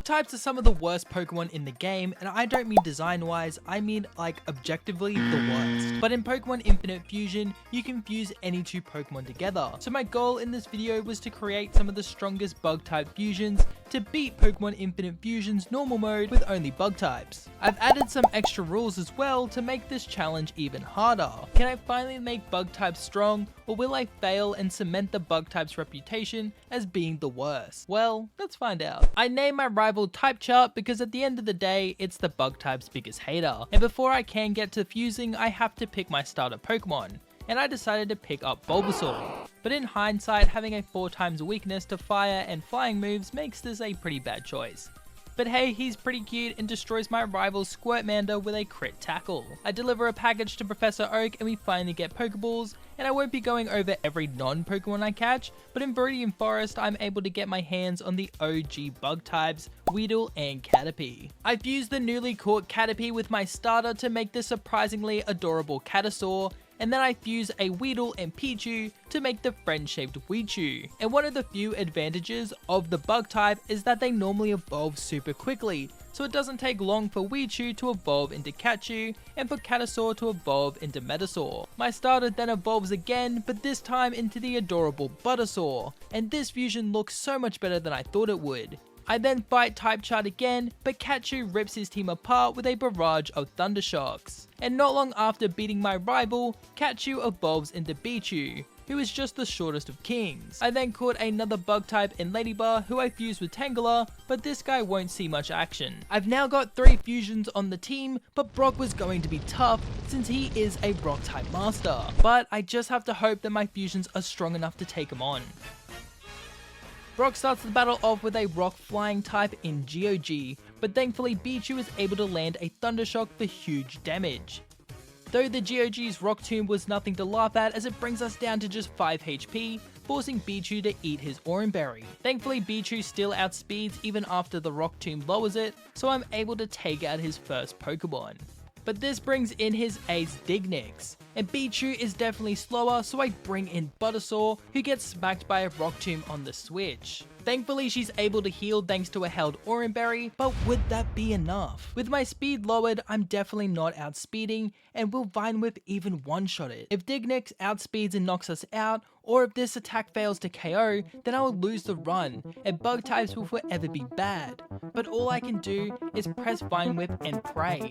Bug types are some of the worst Pokemon in the game, and I don't mean design wise, I mean like objectively the worst. But in Pokemon Infinite Fusion, you can fuse any two Pokemon together. So my goal in this video was to create some of the strongest bug type fusions to beat Pokemon Infinite Fusion's normal mode with only bug types. I've added some extra rules as well to make this challenge even harder. Can I finally make bug types strong, or will I fail and cement the bug type's reputation as being the worst? Well, let's find out. I named my rival Type Chart because at the end of the day, it's the bug type's biggest hater. And before I can get to fusing, I have to pick my starter Pokemon. And I decided to pick up Bulbasaur. But in hindsight, having a 4x weakness to fire and flying moves makes this a pretty bad choice. But hey, he's pretty cute and destroys my rival Squirtmander with a crit tackle. I deliver a package to Professor Oak and we finally get Pokeballs, and I won't be going over every non-Pokemon I catch, but in Viridian Forest I'm able to get my hands on the OG bug types, Weedle and Caterpie. I fused the newly caught Caterpie with my starter to make this surprisingly adorable Catasaur, and then I fuse a Weedle and Pichu to make the friend-shaped Weechu. And one of the few advantages of the bug type is that they normally evolve super quickly, so it doesn't take long for Weechu to evolve into Catchu and for Catasaur to evolve into Metasaur. My starter then evolves again, but this time into the adorable Buttersaur, and this fusion looks so much better than I thought it would. I then fight Type Chart again, but Catchu rips his team apart with a barrage of Thunder Shocks. And not long after beating my rival, Catchu evolves into Pichu, who is just the shortest of kings. I then caught another bug type in Ladybar who I fused with Tangela, but this guy won't see much action. I've now got 3 fusions on the team, but Brock was going to be tough since he is a rock type master. But I just have to hope that my fusions are strong enough to take him on. Brock starts the battle off with a rock flying type in GOG, but thankfully Pichu is able to land a Thunder Shock for huge damage. Though the GOG's Rock Tomb was nothing to laugh at as it brings us down to just 5 HP, forcing Pichu to eat his Oran Berry. Thankfully Pichu still outspeeds even after the Rock Tomb lowers it, so I'm able to take out his first Pokemon. But this brings in his ace Dignics, and Pichu is definitely slower, so I bring in Buttersaur, who gets smacked by a Rock Tomb on the switch. Thankfully she's able to heal thanks to a held Oran Berry, but would that be enough? With my speed lowered, I'm definitely not outspeeding, and will Vine Whip even one-shot it? If Dignics outspeeds and knocks us out, or if this attack fails to KO, then I will lose the run, and bug types will forever be bad. But all I can do is press Vine Whip and pray.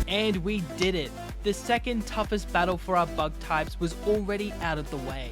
And we did it! The second toughest battle for our bug types was already out of the way.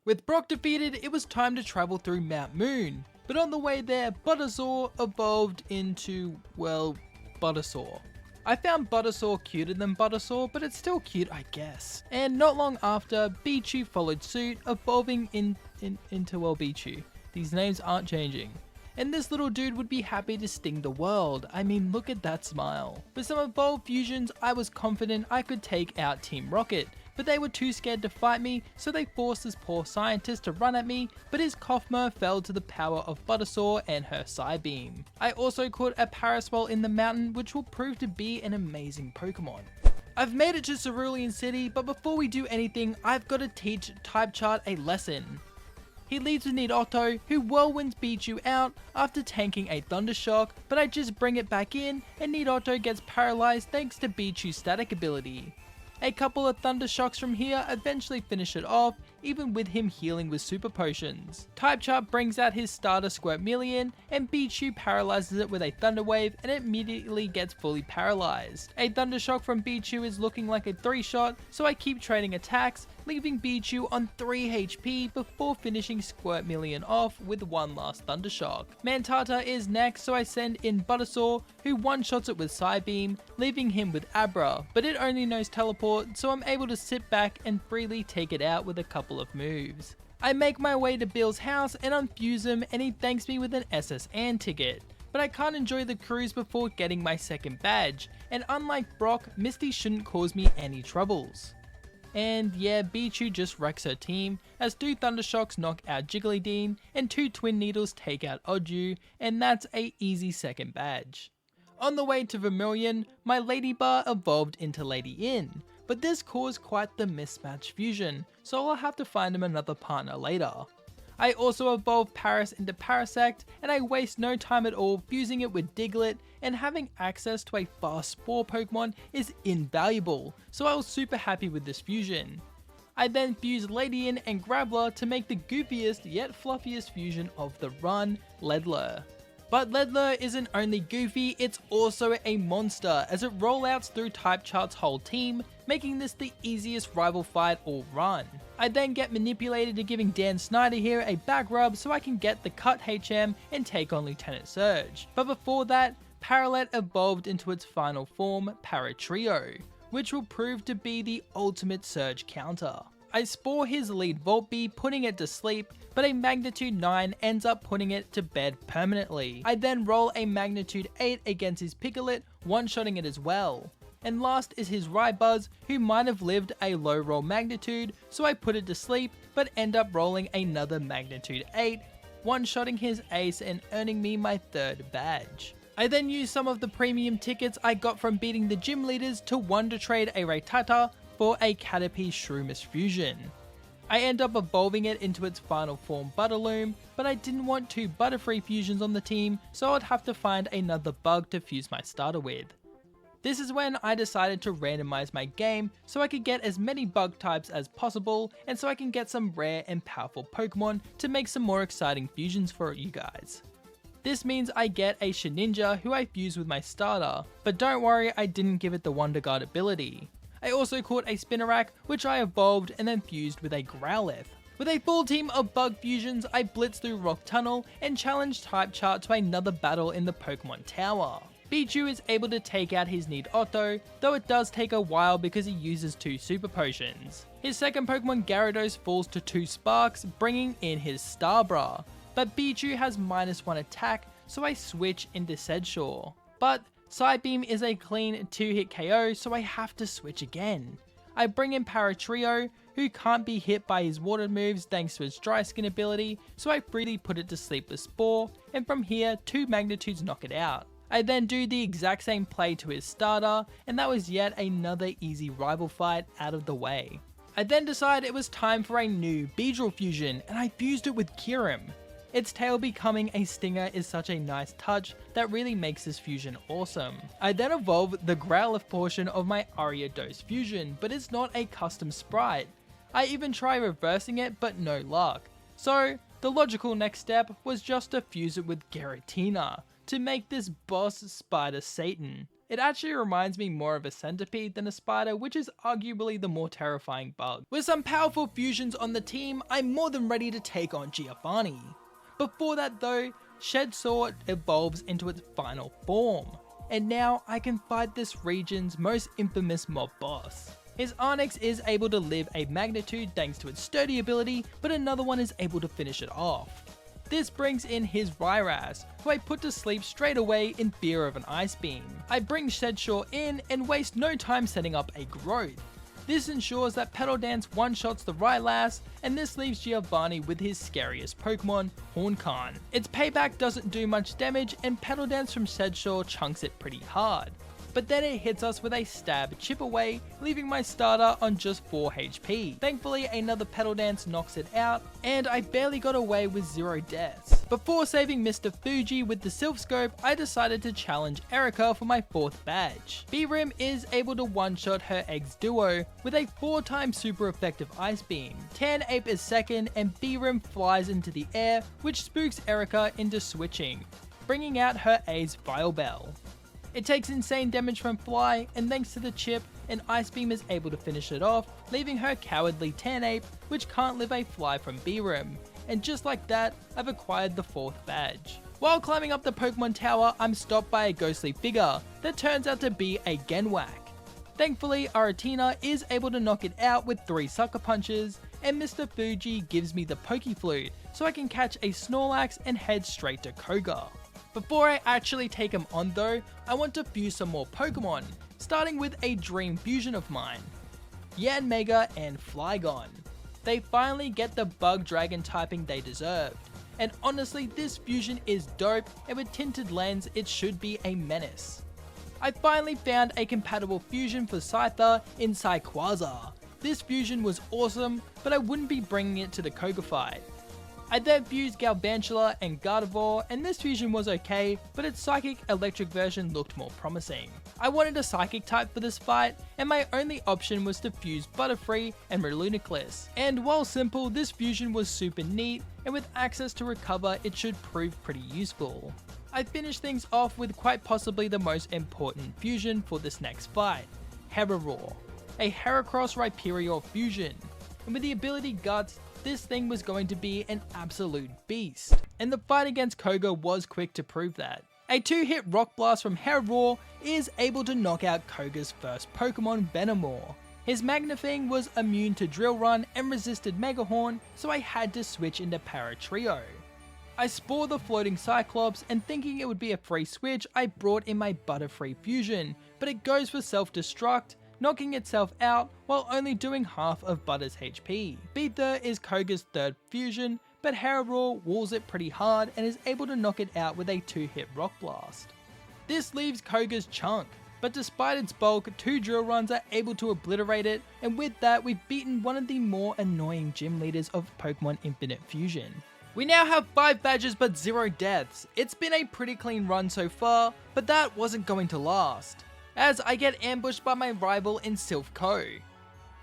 With Brock defeated, it was time to travel through Mount Moon. But on the way there, Buttersaur evolved into, well, Buttersaur. I found Buttersaur cuter than Buttersaur, but it's still cute I guess. And not long after, Pichu followed suit, evolving into well Pichu. These names aren't changing. And this little dude would be happy to sting the world. I mean, look at that smile. With some evolved fusions, I was confident I could take out Team Rocket, but they were too scared to fight me, so they forced this poor scientist to run at me, but his Koffmer fell to the power of Buttersaur and her Psybeam. I also caught a Paraswell in the mountain, which will prove to be an amazing Pokemon. I've made it to Cerulean City, but before we do anything, I've got to teach Type Chart a lesson. He leads with Nidotto, who whirlwinds Pichu out after tanking a Thunder Shock, but I just bring it back in and Nidotto gets paralyzed thanks to Pichu's static ability. A couple of Thunder Shocks from here eventually finish it off, even with him healing with super potions. Type Chart brings out his starter Squirtmillion, and Pichu paralyzes it with a Thunder Wave and it immediately gets fully paralyzed. A Thunder Shock from Pichu is looking like a 3-shot, so I keep trading attacks, leaving Pichu on 3 HP before finishing Squirtmillion off with one last Thunder Shock. Mantata is next, so I send in Buttersaur, who one-shots it with Psybeam, leaving him with Abra, but it only knows Teleport, so I'm able to sit back and freely take it out with a couple of moves. I make my way to Bill's house and unfuse him, and he thanks me with an SS Anne ticket. But I can't enjoy the cruise before getting my second badge, and unlike Brock, Misty shouldn't cause me any troubles. And yeah, Pichu just wrecks her team, as 2 Thunder Shocks knock out Jigglydean, and 2 Twin Needles take out Oju, and that's a easy second badge. On the way to Vermilion, my Ladybar evolved into Lady In, but this caused quite the mismatch fusion, so I'll have to find him another partner later. I also evolved Paris into Parasect, and I waste no time at all fusing it with Diglett, and having access to a fast Spore Pokemon is invaluable, so I was super happy with this fusion. I then fused Ladian and Graveler to make the goofiest yet fluffiest fusion of the run, Ledler. But Ledler isn't only goofy, it's also a monster as it rollouts through Type Chart's whole team, making this the easiest rival fight all run. I then get manipulated to giving Dan Snyder here a back rub so I can get the cut HM and take on Lieutenant Surge. But before that, Paralette evolved into its final form, Paratrio, which will prove to be the ultimate Surge counter. I spore his lead Voltbee, putting it to sleep, but a Magnitude 9 ends up putting it to bed permanently. I then roll a Magnitude 8 against his Piccolit, one-shotting it as well. And last is his Rybuzz, who might have lived a low roll Magnitude, so I put it to sleep, but end up rolling another Magnitude 8, one-shotting his ace and earning me my third badge. I then used some of the premium tickets I got from beating the gym leaders to Wonder Trade a Rattata for a Caterpie Shroomish fusion. I end up evolving it into its final form Butterloom, but I didn't want two Butterfree fusions on the team, so I'd have to find another bug to fuse my starter with. This is when I decided to randomize my game so I could get as many bug types as possible, and so I can get some rare and powerful Pokemon to make some more exciting fusions for you guys. This means I get a Shedinja who I fuse with my starter, but don't worry, I didn't give it the Wonder Guard ability. I also caught a Spinarak, which I evolved and then fused with a Growlithe. With a full team of bug fusions, I blitzed through Rock Tunnel and challenged Type Chart to another battle in the Pokemon Tower. Pichu is able to take out his Nidotto, though it does take a while because he uses 2 Super Potions. His second Pokemon Gyarados falls to 2 Sparks, bringing in his Starbra, but Pichu has -1 attack, so I switch into Sedshore. But Psybeam is a clean 2-hit KO, so I have to switch again. I bring in Paratrio, who can't be hit by his water moves thanks to its Dry Skin ability, so I freely put it to sleep with Spore, and from here 2 Magnitudes knock it out. I then do the exact same play to his starter, and that was yet another easy rival fight out of the way. I then decide it was time for a new Beedrill fusion, and I fused it with Kyurem. Its tail becoming a stinger is such a nice touch that really makes this fusion awesome. I then evolve the Growlithe portion of my Ariados fusion, but it's not a custom sprite. I even try reversing it, but no luck. So the logical next step was just to fuse it with Giratina to make this boss Spider Satan. It actually reminds me more of a centipede than a spider, which is arguably the more terrifying bug. With some powerful fusions on the team, I'm more than ready to take on Giovanni. Before that though, Shedshore evolves into its final form, and now I can fight this region's most infamous mob boss. His Arnix is able to live a Magnitude thanks to its sturdy ability, but another one is able to finish it off. This brings in his Ryraz, who I put to sleep straight away in fear of an Ice Beam. I bring Shedshore in and waste no time setting up a Growth. This ensures that Petal Dance one-shots the Rylas, and this leaves Giovanni with his scariest Pokemon, Horncarn. Its payback doesn't do much damage, and Petal Dance from Shedshore chunks it pretty hard. But then it hits us with a stab chip away, leaving my starter on just 4 HP. Thankfully, another Petal Dance knocks it out, and I barely got away with 0 deaths. Before saving Mr. Fuji with the Silph Scope, I decided to challenge Erica for my 4th badge. Beedrill is able to one-shot her Eggs duo with a 4-time super effective Ice Beam. Tanape is second, and Beedrill flies into the air, which spooks Erica into switching, bringing out her Ace Vileplume. It takes insane damage from Fly, and thanks to the chip, an Ice Beam is able to finish it off, leaving her cowardly Tanape, which can't live a Fly from Beedrill. And just like that, I've acquired the 4th badge. While climbing up the Pokemon Tower, I'm stopped by a ghostly figure that turns out to be a Genwhack. Thankfully, Aratina is able to knock it out with 3 Sucker Punches, and Mr. Fuji gives me the Pokeflute, so I can catch a Snorlax and head straight to Koga. Before I actually take him on though, I want to fuse some more Pokemon, starting with a dream fusion of mine, Yanmega and Flygon. They finally get the Bug Dragon typing they deserved, and honestly this fusion is dope, and with Tinted Lens it should be a menace. I finally found a compatible fusion for Scyther in Rayquaza. This fusion was awesome, but I wouldn't be bringing it to the Koga fight. I then fused Galvantula and Gardevoir, and this fusion was okay, but its Psychic Electric version looked more promising. I wanted a Psychic type for this fight, and my only option was to fuse Butterfree and Reuniclus. And while simple, this fusion was super neat, and with access to recover, it should prove pretty useful. I finished things off with quite possibly the most important fusion for this next fight, Heracross, a Heracross Rhyperior fusion. And with the ability Guts, this thing was going to be an absolute beast. And the fight against Koga was quick to prove that. A 2-hit Rock Blast from Heracross is able to knock out Koga's first Pokemon, Venomour. His Magnafang was immune to Drill Run and resisted Mega Horn, so I had to switch into Paratrio. I Spore the Floating Cyclops, and thinking it would be a free switch, I brought in my Butterfree fusion, but it goes for self-destruct, knocking itself out while only doing half of Butter's HP. Beedrill is Koga's third fusion, but Heracross walls it pretty hard and is able to knock it out with a 2-hit Rock Blast. This leaves Koga's Chunk, but despite its bulk, 2 Drill Runs are able to obliterate it, and with that we've beaten one of the more annoying gym leaders of Pokemon Infinite Fusion. We now have 5 badges but 0 deaths. It's been a pretty clean run so far, but that wasn't going to last, as I get ambushed by my rival in Silph Co.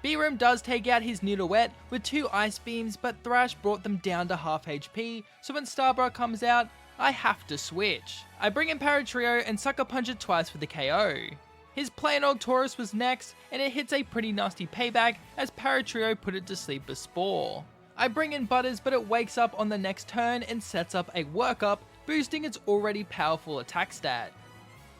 Beedrill does take out his Nidoette with 2 Ice Beams, but Thrash brought them down to half HP, so when Starbra comes out, I have to switch. I bring in Paratrio and Sucker Punch it twice for the KO. His Planog Taurus was next, and it hits a pretty nasty payback as Paratrio put it to sleep with Spore. I bring in Butters, but it wakes up on the next turn and sets up a workup, boosting its already powerful attack stat.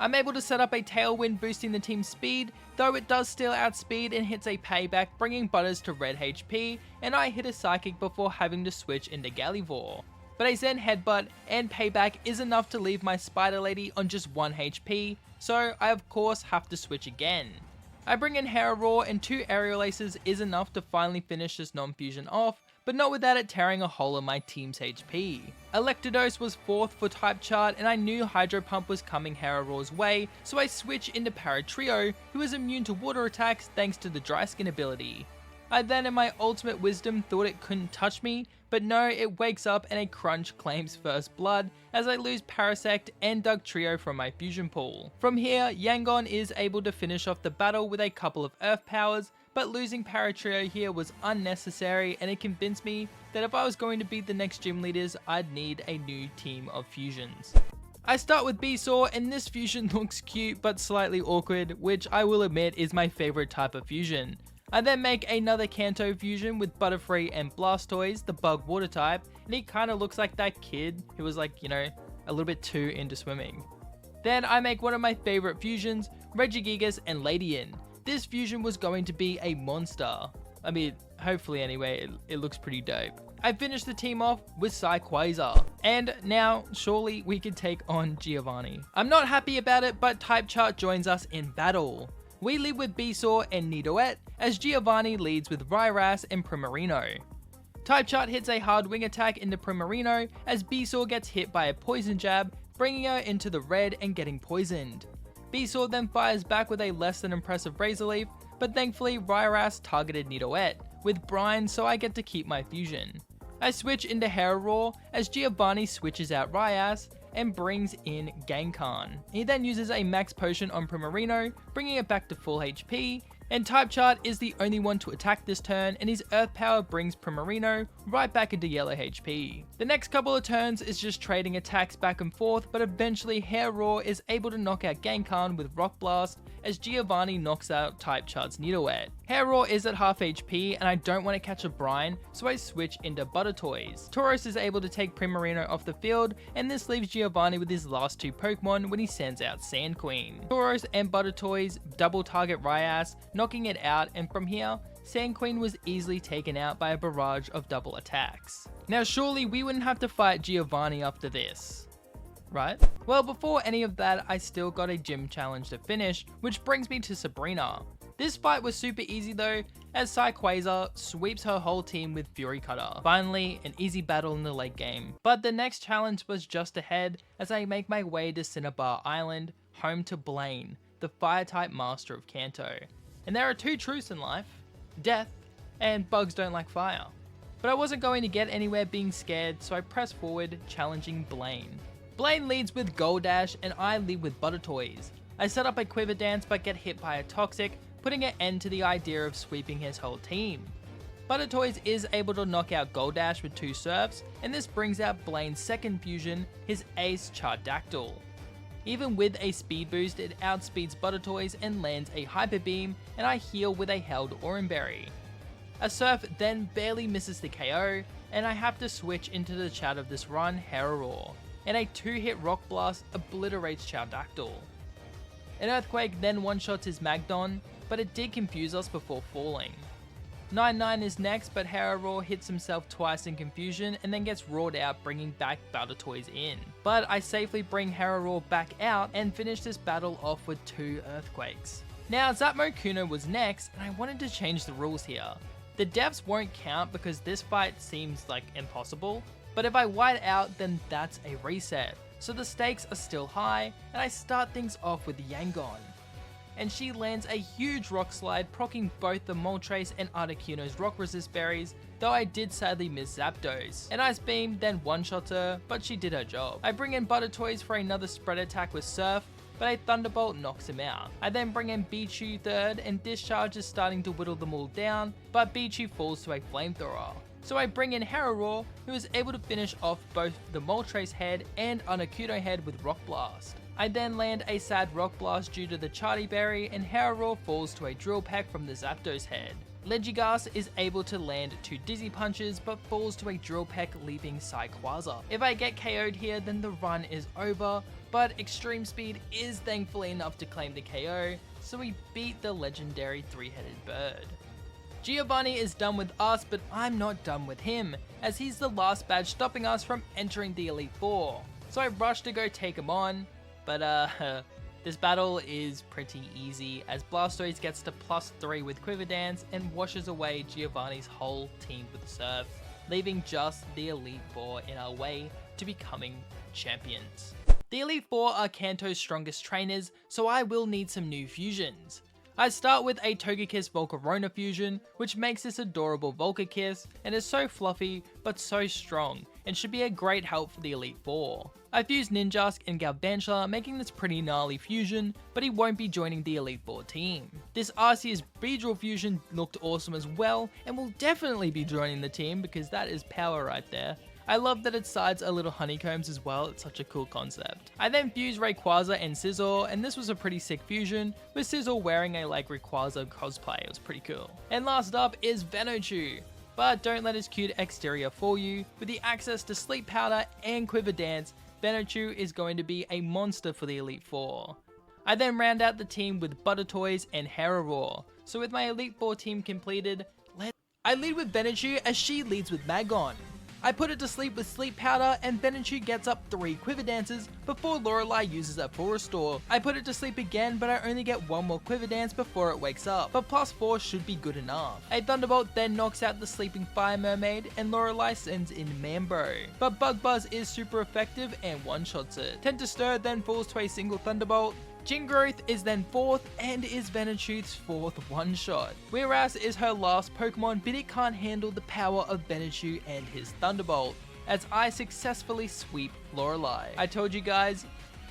I'm able to set up a Tailwind boosting the team's speed, though it does still outspeed and hits a payback, bringing Butters to red HP, and I hit a Psychic before having to switch into Gardevoir. But a Zen Headbutt and payback is enough to leave my Spider Lady on just 1 HP, so I of course have to switch again. I bring in Heracross, and 2 Aerial Aces is enough to finally finish this non-fusion off, but not without it tearing a hole in my team's HP. Electabuzz was 4th for type chart, and I knew Hydro Pump was coming Heracross's way, so I switched into Paratrio, who is immune to water attacks thanks to the Dry Skin ability. I then in my ultimate wisdom thought it couldn't touch me, but no, it wakes up and a Crunch claims first blood as I lose Parasect and Dugtrio from my fusion pool. From here, Yangon is able to finish off the battle with a couple of Earth powers, but losing Paratrio here was unnecessary, and it convinced me that if I was going to beat the next gym leaders, I'd need a new team of fusions. I start with Venusaur, and this fusion looks cute but slightly awkward, which I will admit is my favorite type of fusion. I then make another Kanto fusion with Butterfree and Blastoise, the bug water type, and he kinda looks like that kid who was like, you know, a little bit too into swimming. Then I make one of my favorite fusions, Regigigas and Ladian. This fusion was going to be a monster. I mean, hopefully anyway, it looks pretty dope. I finished the team off with Rayquaza, and now surely we can take on Giovanni. I'm not happy about it, but Type Chart joins us in battle. We lead with Venusaur and Nidoette, as Giovanni leads with Rairas and Primarino. Type Chart hits a hard wing attack into Primarino, as Venusaur gets hit by a poison jab, bringing her into the red and getting poisoned. Venusaur then fires back with a less than impressive Razor Leaf, but thankfully Rairas targeted Nidoette with Brine, so I get to keep my fusion. I switch into Heracross as Giovanni switches out Raias and brings in Gengar. He then uses a max potion on Primarino, bringing it back to full HP, and Type Chart is the only one to attack this turn, and his Earth Power brings Primarino right back into yellow HP. The next couple of turns is just trading attacks back and forth, but eventually Heracross is able to knock out Gengar with Rock Blast as Giovanni knocks out Type Chart's Nidoette. Heracross is at half HP and I don't want to catch a Brine, so I switch into Buttertoys. Tauros is able to take Primarino off the field, and this leaves Giovanni with his last 2 Pokemon when he sends out Sand Queen. Tauros and Buttertoys double target Raias, knocking it out, and from here, Sand Queen was easily taken out by a barrage of double attacks. Now surely we wouldn't have to fight Giovanni after this, right? Well, before any of that, I still got a gym challenge to finish, which brings me to Sabrina. This fight was super easy though, as Rayquaza sweeps her whole team with Fury Cutter. Finally, an easy battle in the late game. But the next challenge was just ahead as I make my way to Cinnabar Island, home to Blaine, the Fire-type Master of Kanto. And there are two truths in life: death, and bugs don't like fire. But I wasn't going to get anywhere being scared, so I pressed forward, challenging Blaine. Blaine leads with Gold Dash, and I lead with Butter Toys. I set up a Quiver Dance but get hit by a Toxic, putting an end to the idea of sweeping his whole team. Butter Toys is able to knock out Gold Dash with 2 surfs, and this brings out Blaine's second fusion, his Ace Chartdactyl. Even with a speed boost, it outspeeds Butter Toys and lands a Hyper Beam, and I heal with a held Oran Berry. A surf then barely misses the KO, and I have to switch into the chat of this run, Heracross, and a 2-hit Rock Blast obliterates Chartdactyl. An Earthquake then one-shots his Magdon, but it did confuse us before falling. 9-9 is next, but Heracross hits himself twice in confusion and then gets roared out, bringing back Butter Toys in. But I safely bring Heracross back out and finish this battle off with 2 Earthquakes. Now Zapmo Kuno was next, and I wanted to change the rules here. The deaths won't count because this fight seems like impossible, but if I white out, then that's a reset. So the stakes are still high, and I start things off with Yangon. And she lands a huge Rock Slide, proccing both the Moltres and Articuno's Rock Resist berries, though I did sadly miss Zapdos. An Ice Beam then one-shots her, but she did her job. I bring in Butter Toys for another spread attack with Surf, but a Thunderbolt knocks him out. I then bring in Bichu third, and Discharge is starting to whittle them all down, but Bichu falls to a Flamethrower. So I bring in Heracross, who is able to finish off both the Moltres head and Articuno head with Rock Blast. I then land a sad Rock Blast due to the Charty Berry, and Heracross falls to a Drill Peck from the Zapdos head. Legigas is able to land 2 Dizzy Punches but falls to a Drill Peck, leaving Psyquaza. If I get KO'd here, then the run is over, but Extreme Speed is thankfully enough to claim the KO, so we beat the legendary 3-headed bird. Giovanni is done with us, but I'm not done with him, as he's the last badge stopping us from entering the Elite Four. So I rush to go take him on, but this battle is pretty easy, as Blastoise gets to +3 with Quiver Dance and washes away Giovanni's whole team with Surf, leaving just the Elite Four in our way to becoming champions. The Elite Four are Kanto's strongest trainers, so I will need some new fusions. I start with a Togekiss Volcarona fusion, which makes this adorable Volcakiss and is so fluffy but so strong, and should be a great help for the Elite Four. I fuse Ninjask and Galvantula, making this pretty gnarly fusion, but he won't be joining the Elite Four team. This Arceus Beedrill fusion looked awesome as well, and will definitely be joining the team because that is power right there. I love that its sides are little honeycombs as well, it's such a cool concept. I then fused Rayquaza and Scizor, and this was a pretty sick fusion, with Scizor wearing a Rayquaza cosplay, it was pretty cool. And last up is Venuchu. But don't let his cute exterior fool you, with the access to Sleep Powder and Quiver Dance, Venuchu is going to be a monster for the Elite Four. I then round out the team with Butter Toys and Heracross, so with my Elite Four team completed, I lead with Venuchu as she leads with Maggon. I put it to sleep with Sleep Powder, and Venuchu gets up 3 Quiver Dances before Lorelei uses a full restore. I put it to sleep again, but I only get 1 more Quiver Dance before it wakes up, but +4 should be good enough. A Thunderbolt then knocks out the sleeping Fire Mermaid, and Lorelei sends in Mambo. But Bug Buzz is super effective and one-shots it. Tentostir then falls to a single Thunderbolt. Jingrowth is then 4th and is Venuchu's 4th one-shot. Whereas is her last Pokemon, but it can't handle the power of Venuchu and his Thunderbolt, as I successfully sweep Lorelei. I told you guys,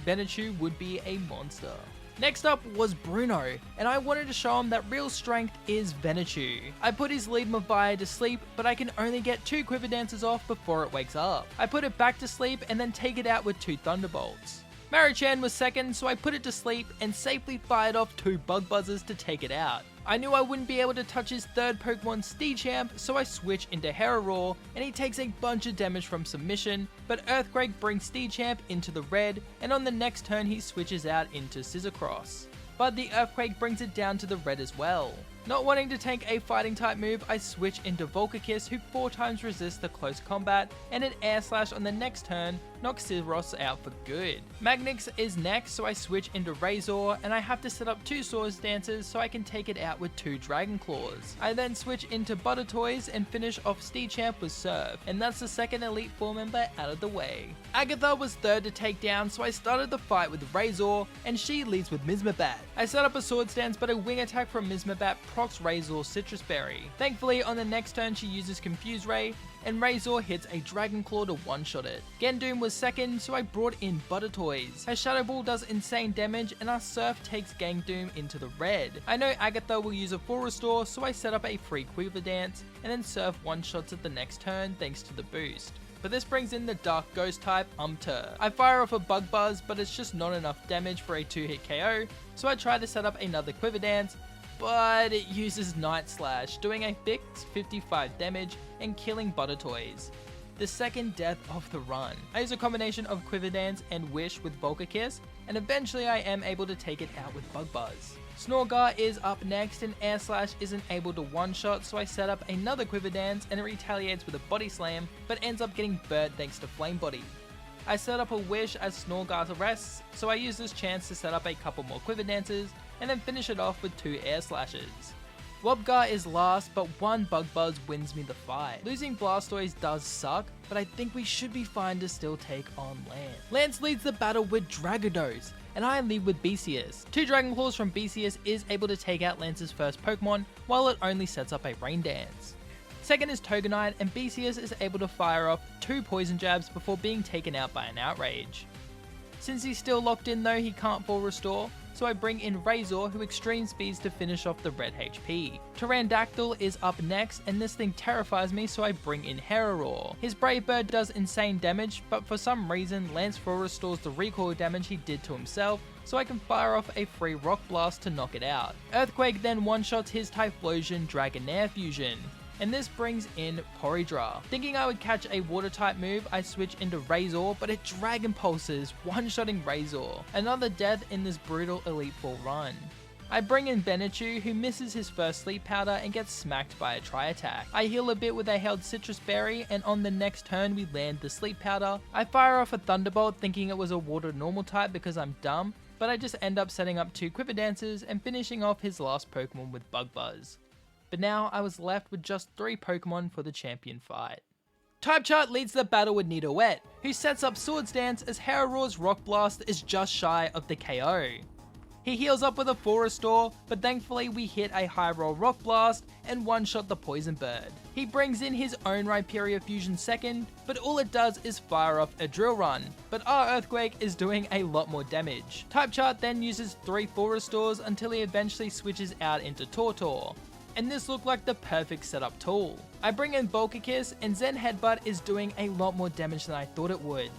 Venuchu would be a monster. Next up was Bruno, and I wanted to show him that real strength is Venuchu. I put his lead Mavaya to sleep, but I can only get 2 Quiver Dances off before it wakes up. I put it back to sleep and then take it out with 2 Thunderbolts. Marichan was second, so I put it to sleep and safely fired off 2 Bug Buzzers to take it out. I knew I wouldn't be able to touch his third Pokemon Steechamp, so I switch into Heracross, and he takes a bunch of damage from submission, but Earthquake brings Steechamp into the red, and on the next turn he switches out into Scizorcross. But the Earthquake brings it down to the red as well. Not wanting to take a fighting type move, I switch into Volcakiss, who 4 times resists the close combat, and an air slash on the next turn knocks Cyros out for good. Magnix is next, so I switch into Razor, and I have to set up 2 Swords Dances so I can take it out with 2 Dragon Claws. I then switch into Butter Toys and finish off Steechamp with Surf, and that's the second Elite Four member out of the way. Agatha was third to take down, so I started the fight with Razor, and she leads with Mizmabat. I set up a Swords Dance, but a wing attack from Mizmabat procs Razor's Citrus Berry. Thankfully, on the next turn she uses Confuse Ray, and Razor hits a Dragon Claw to one-shot it. Gendoom was second, so I brought in Butter Toys. Her Shadow Ball does insane damage, and our Surf takes Gendoom into the red. I know Agatha will use a full restore, so I set up a free Quiver Dance, and then Surf one-shots it the next turn thanks to the boost. But this brings in the Dark Ghost type Umtur. I fire off a Bug Buzz, but it's just not enough damage for a 2-hit KO, so I try to set up another Quiver Dance, but it uses Night Slash, doing a fixed 55 damage and killing Butter Toys. The second death of the run. I use a combination of Quiver Dance and Wish with Volcakiss, and eventually I am able to take it out with Bug Buzz. Snorgar is up next, and Air Slash isn't able to one-shot, so I set up another Quiver Dance and it retaliates with a Body Slam, but ends up getting burnt thanks to Flame Body. I set up a Wish as Snorgar rests, so I use this chance to set up a couple more Quiver Dances, and then finish it off with 2 Air Slashes. Wobgar is last, but 1 Bug Buzz wins me the fight. Losing Blastoise does suck, but I think we should be fine to still take on Lance. Lance leads the battle with Dragados, and I lead with Besius. 2 Dragon Claws from Besius is able to take out Lance's first Pokemon, while it only sets up a Rain Dance. Second is Togonite, and Besius is able to fire off 2 Poison Jabs before being taken out by an Outrage. Since he's still locked in though, he can't full restore, so I bring in Razor, who extreme speeds to finish off the red HP. Pterodactyl is up next, and this thing terrifies me, so I bring in Heracross. His Brave Bird does insane damage, but for some reason Lance full restores the recoil damage he did to himself, so I can fire off a free Rock Blast to knock it out. Earthquake then one-shots his Typhlosion Dragonair fusion, and this brings in Porygra. Thinking I would catch a water type move, I switch into Razor, but it Dragon Pulses, one-shotting Razor. Another death in this brutal Elite Four run. I bring in Benechu, who misses his first Sleep Powder and gets smacked by a Tri-Attack. I heal a bit with a held Citrus Berry, and on the next turn we land the Sleep Powder. I fire off a Thunderbolt thinking it was a water normal type because I'm dumb, but I just end up setting up 2 Quiver Dances and finishing off his last Pokemon with Bug Buzz. But now I was left with just 3 Pokemon for the champion fight. Type Chart leads the battle with Nidoette, who sets up Swords Dance as Heracross's Rock Blast is just shy of the KO. He heals up with a full restore, but thankfully we hit a high roll Rock Blast and one-shot the Poison Bird. He brings in his own Rhyperior Fusion second, but all it does is fire off a Drill Run, but our Earthquake is doing a lot more damage. Type Chart then uses 3 full restores until he eventually switches out into Tortor, and this looked like the perfect setup tool. I bring in Volcakiss, and Zen Headbutt is doing a lot more damage than I thought it would.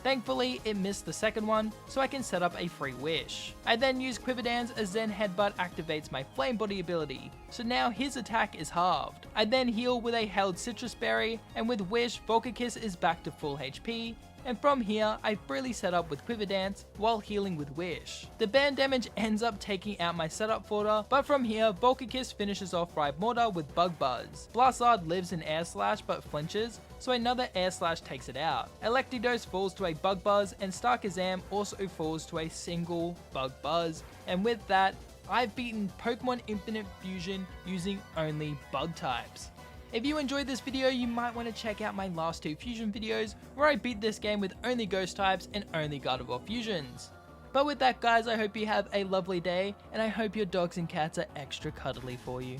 Thankfully, it missed the second one, so I can set up a free Wish. I then use Quiver Dance as Zen Headbutt activates my Flame Body ability, so now his attack is halved. I then heal with a held Citrus Berry, and with Wish, Volcakiss is back to full HP, and from here, I freely set up with Quiver Dance while healing with Wish. The band damage ends up taking out my setup folder, but from here, Volcakiss finishes off Rhyperior with Bug Buzz. Blastoise lives in Air Slash but flinches, so another Air Slash takes it out. Electabuzz falls to a Bug Buzz, and Starkazam also falls to a single Bug Buzz, and with that, I've beaten Pokemon Infinite Fusion using only Bug types. If you enjoyed this video, you might want to check out my last 2 fusion videos where I beat this game with only Ghost types and only Gardevoir fusions. But with that guys, I hope you have a lovely day, and I hope your dogs and cats are extra cuddly for you.